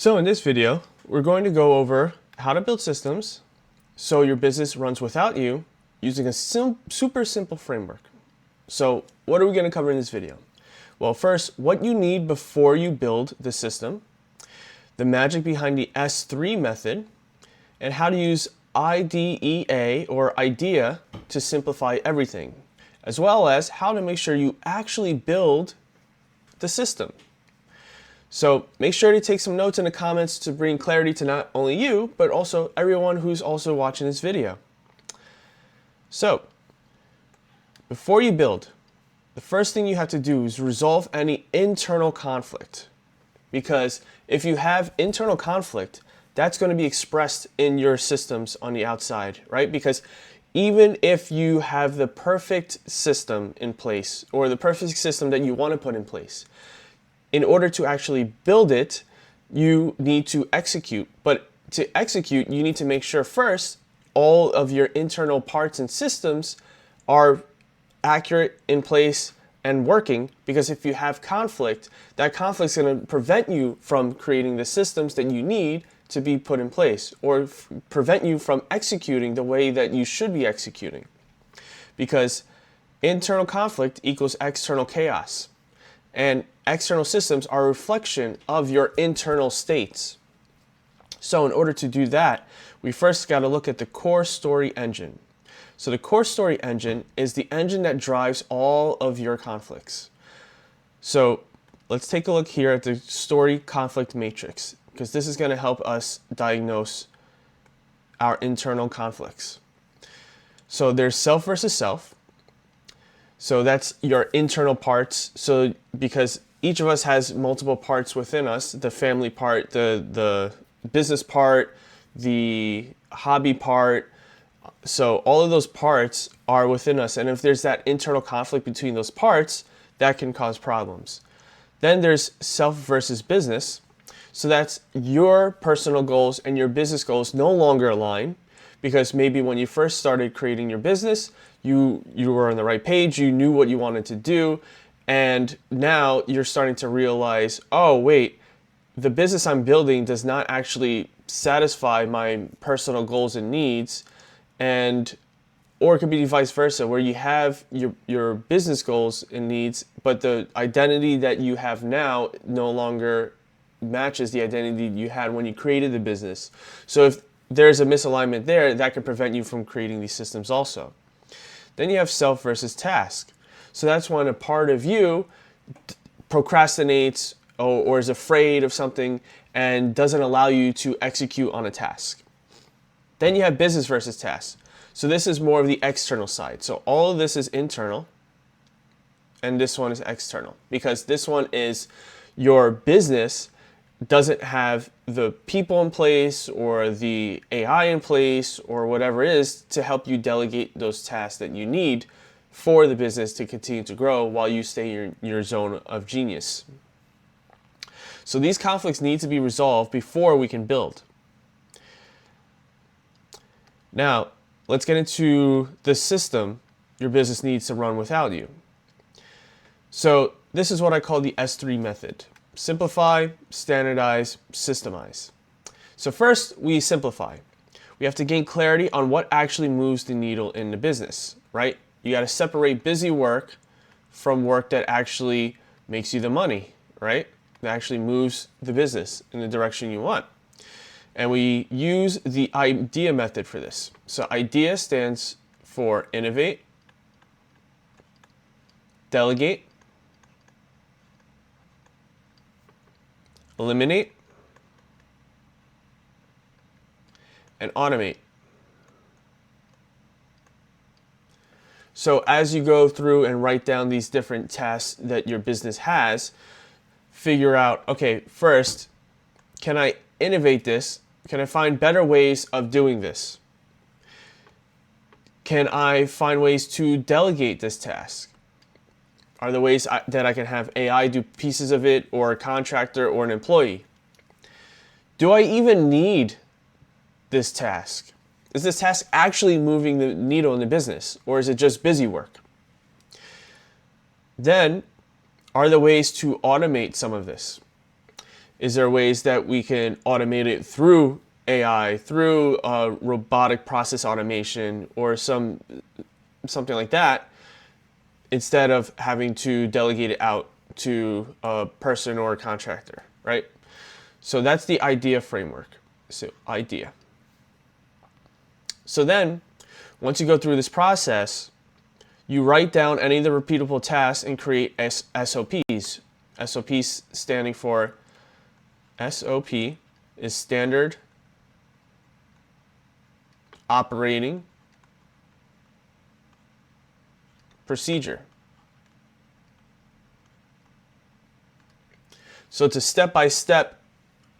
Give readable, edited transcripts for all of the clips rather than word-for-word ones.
So in this video, we're going to go over how to build systems so your business runs without you using a super simple framework. So what are we going to cover in this video? Well, first, what you need before you build the system, the magic behind the S3 method, and how to use IDEA or IDEA to simplify everything, as well as how to make sure you actually build the system. So make sure to take some notes in the comments to bring clarity to not only you, but also everyone who's also watching this video. So before you build, the first thing you have to do is resolve any internal conflict. Because if you have internal conflict, that's going to be expressed in your systems on the outside, right? Because even if you have the perfect system in place or the perfect system that you want to put in place, in order to actually build it, you need to execute. But to execute, you need to make sure first all of your internal parts and systems are accurate, in place, and working. Because if you have conflict, that conflict is going to prevent you from creating the systems that you need to be put in place, or prevent you from executing the way that you should be executing. Because internal conflict equals external chaos. And external systems are a reflection of your internal states. So in order to do that, we first got to look at the core story engine. So the core story engine is the engine that drives all of your conflicts. So let's take a look here at the story conflict matrix, because this is going to help us diagnose our internal conflicts. So there's self versus self. So that's your internal parts. So because each of us has multiple parts within us, the family part, the business part, the hobby part. So all of those parts are within us. And if there's that internal conflict between those parts, that can cause problems. Then there's self versus business. So that's your personal goals and your business goals no longer align. Because maybe when you first started creating your business, you were on the right page, you knew what you wanted to do, and now you're starting to realize, oh wait, the business I'm building does not actually satisfy my personal goals and needs, or it could be vice versa, where you have your business goals and needs, but the identity that you have now no longer matches the identity you had when you created the business. So if there's a misalignment there, that could prevent you from creating these systems also. Then you have self versus task. So that's when a part of you procrastinates or is afraid of something and doesn't allow you to execute on a task. Then you have business versus task. So this is more of the external side. So all of this is internal and this one is external, because this one is your business doesn't have the people in place or the AI in place or whatever it is to help you delegate those tasks that you need for the business to continue to grow while you stay in your zone of genius. So these conflicts need to be resolved before we can build. Now, let's get into the system your business needs to run without you. So this is what I call the S3 method. Simplify, standardize, systemize. So first, we simplify. We have to gain clarity on what actually moves the needle in the business, right? You got to separate busy work from work that actually makes you the money, right? That actually moves the business in the direction you want. And we use the IDEA method for this. So IDEA stands for innovate, delegate, eliminate, and automate. So as you go through and write down these different tasks that your business has, figure out, okay, first, can I innovate this? Can I find better ways of doing this? Can I find ways to delegate this task? Are there ways that I can have AI do pieces of it, or a contractor or an employee? Do I even need this task? Is this task actually moving the needle in the business, or is it just busy work? Then, are there ways to automate some of this? Is there ways that we can automate it through AI, through robotic process automation or something like that, instead of having to delegate it out to a person or a contractor, right? So that's the idea framework. So idea. So then, once you go through this process, you write down any of the repeatable tasks and create SOPs. SOPs standing for SOP is standard operating procedure. So it's a step-by-step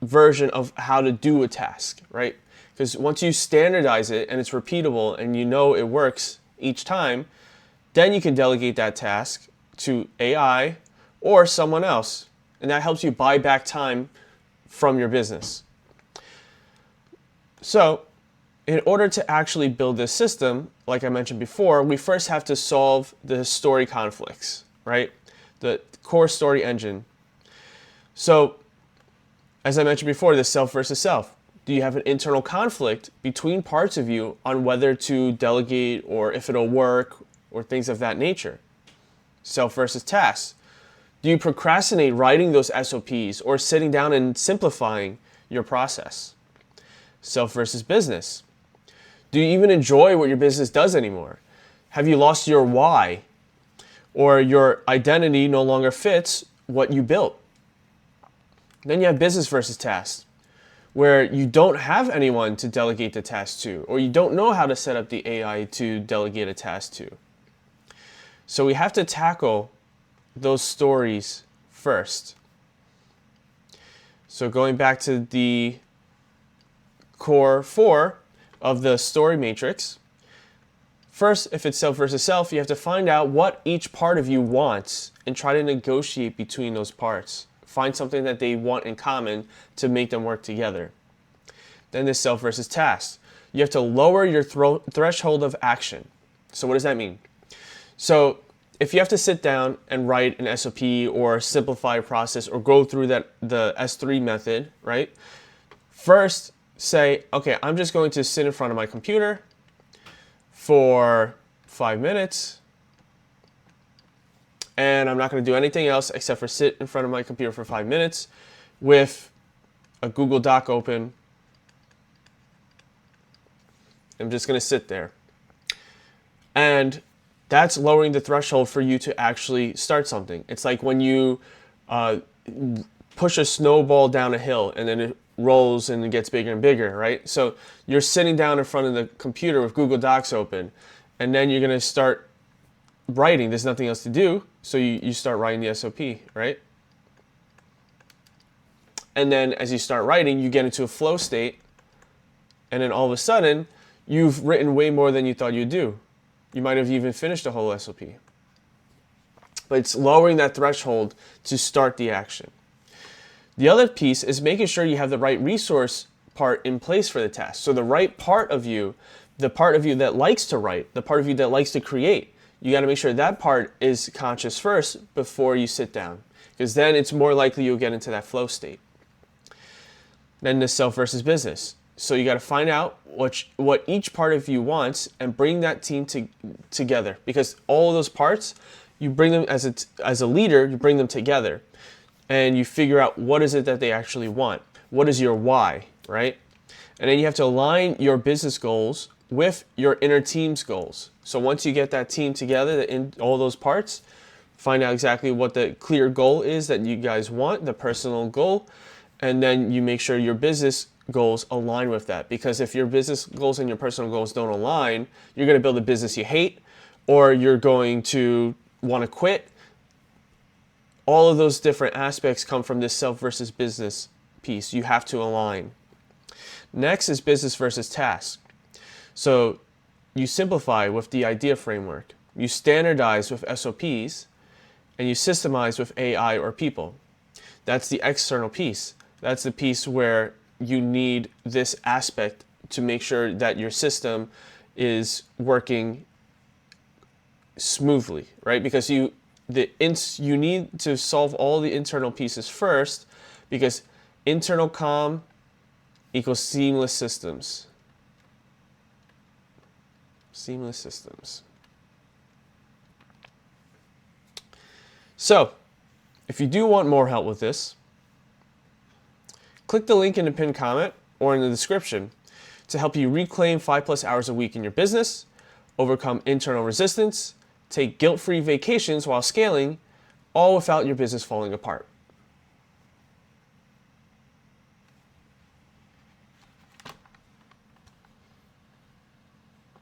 version of how to do a task, right? Because once you standardize it and it's repeatable and you know it works each time, then you can delegate that task to AI or someone else. And that helps you buy back time from your business. So in order to actually build this system, like I mentioned before, we first have to solve the story conflicts, right? The core story engine. So, as I mentioned before, the self versus self. Do you have an internal conflict between parts of you on whether to delegate or if it'll work or things of that nature? Self versus tasks. Do you procrastinate writing those SOPs or sitting down and simplifying your process? Self versus business. Do you even enjoy what your business does anymore? Have you lost your why? Or your identity no longer fits what you built? Then you have business versus tasks, where you don't have anyone to delegate the task to, or you don't know how to set up the AI to delegate a task to. So we have to tackle those stories first. So going back to the core 4 of the story matrix, first, if it's self versus self, you have to find out what each part of you wants and try to negotiate between those parts. Find something that they want in common to make them work together. Then there's self versus task. You have to lower your threshold of action. So what does that mean? So if you have to sit down and write an SOP or simplify a process or go through the S3 method, right? First, say, okay, I'm just going to sit in front of my computer for 5 minutes, and I'm not going to do anything else except for sit in front of my computer for 5 minutes with a Google Doc open. I'm just going to sit there. And that's lowering the threshold for you to actually start something. It's like when you push a snowball down a hill and then it rolls and it gets bigger and bigger, right? So you're sitting down in front of the computer with Google Docs open, and then you're going to start writing. There's nothing else to do, so you start writing the SOP, right? And then as you start writing, you get into a flow state, and then all of a sudden, you've written way more than you thought you'd do. You might have even finished a whole SOP. But it's lowering that threshold to start the action. The other piece is making sure you have the right resource part in place for the task. So the right part of you, the part of you that likes to write, the part of you that likes to create, you got to make sure that part is conscious first before you sit down, because then it's more likely you'll get into that flow state. Then the self versus business. So you got to find out what each part of you wants and bring that team together, because all of those parts, you bring them as a leader, you bring them together and you figure out what is it that they actually want. What is your why, right? And then you have to align your business goals with your inner team's goals. So once you get that team together, in all those parts, find out exactly what the clear goal is that you guys want, the personal goal, and then you make sure your business goals align with that. Because if your business goals and your personal goals don't align, you're going to build a business you hate, or you're going to want to quit. All of those different aspects come from this self versus business piece. You have to align. Next is business versus task. So you simplify with the idea framework. You standardize with SOPs, and you systemize with AI or people. That's the external piece. That's the piece where you need this aspect to make sure that your system is working smoothly, right? Because you need to solve all the internal pieces first, because internal calm equals seamless systems. Seamless systems. So, if you do want more help with this, click the link in the pinned comment or in the description to help you reclaim 5+ hours a week in your business, overcome internal resistance, take guilt-free vacations while scaling, all without your business falling apart.